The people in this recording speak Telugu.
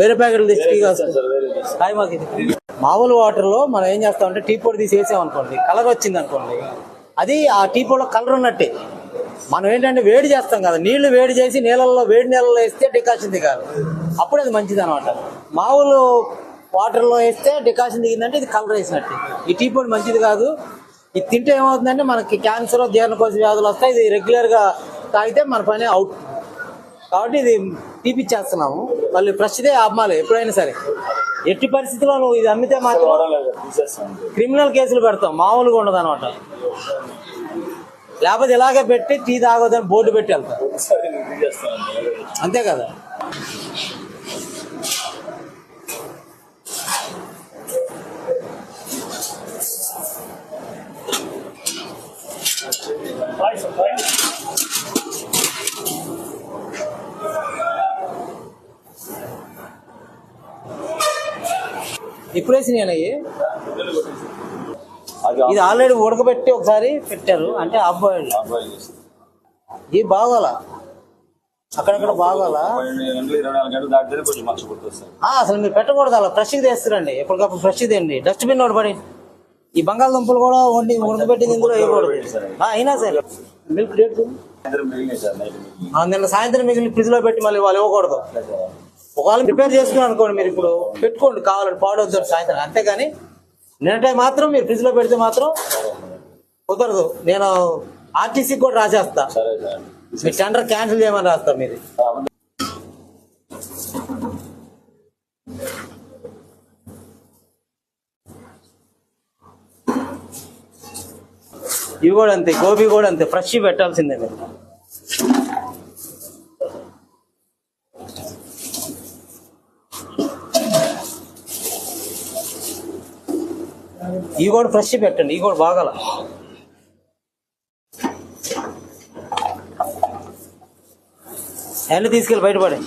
వేరే ప్యాకెట్లు తెచ్చి మాకు మామూలు వాటర్ లో మనం ఏం చేస్తామంటే టీ పొడి తీసి వేసామనుకోండి, కలర్ వచ్చింది అనుకోండి, అది ఆ టీ పొడిలో కలర్ ఉన్నట్టే. మనం ఏంటంటే వేడి చేస్తాం కదా, నీళ్లు వేడి చేసి నీళ్ళల్లో వేడి నీళ్ళలో వేస్తే డికాషన్ దిగాలి, అప్పుడు అది మంచిది అనమాట. మామూలు వాటర్ లో వేస్తే డికాషన్ దిగిందంటే ఇది కలర్ వేసినట్టు. ఈ టీ పొడి మంచిది కాదు. ఇది తింటే ఏమవుతుందంటే మనకి క్యాన్సర్, జీర్ణకోశ వ్యాధులు వస్తాయి. ఇది రెగ్యులర్ గా తాగితే మన పని అవుట్. కాబట్టి ఇది తీపిచ్చేస్తున్నాము. మళ్ళీ ఫ్రెష్దే అమ్మాలి ఎప్పుడైనా సరే. ఎట్టి పరిస్థితుల్లో నువ్వు ఇది అమ్మితే మాత్రం క్రిమినల్ కేసులు పెడతాం, మామూలుగా ఉండదు అనమాట. లేకపోతే ఇలాగే పెట్టి టీ తాగొద్దని బోర్డు పెట్టి వెళ్తాం, అంతే కదా. ఇప్పుడు వేసినాయి. ఇది ఆల్రెడీ ఉడకబెట్టి ఒకసారి పెట్టారు, అంటే హాఫ్ బాయిల్డ్. ఇది బాగోలా, అక్కడక్కడ బాగోలా. అసలు మీరు పెట్టకూడదు, అలా ఫ్రెష్గా తెస్తారండి. ఎప్పటికప్పుడు ఫ్రెష్ తేండి. డస్ట్బిన్ ఒకటి పడి. ఈ బంగాళదుంపలు కూడా వండి ఉడకబెట్టింది ఇందులో వేయకూడదు. అయినా సరే మిల్క్ డేట్ నిన్న సాయంత్రం మిగిలిన ఫ్రిడ్జ్ లో పెట్టి మళ్ళీ వాళ్ళు ఇవ్వకూడదు. ఒకవేళ ప్రిపేర్ చేసుకున్నాను అనుకోండి, మీరు ఇప్పుడు పెట్టుకోండి, కావాలంటే పాడవద్దు సాయంత్రం. అంతేగాని నిన్నటే మాత్రం మీరు ఫ్రిడ్జ్ లో పెడితే మాత్రం కుదరదు. నేను ఆర్టీసీకి కూడా రాసేస్తా, మీ టెండర్ క్యాన్సిల్ చేయమని రాస్తా. మీరు ఇవి కూడా అంతే, గోబీ కూడా అంతే, ఫ్రెష్ పెట్టాల్సిందే మీరు. ఇవి కూడా ఫ్రెష్ పెట్టండి, ఇవి కూడా బాగాల. అన్నీ తీసుకెళ్ళి బయటపడే.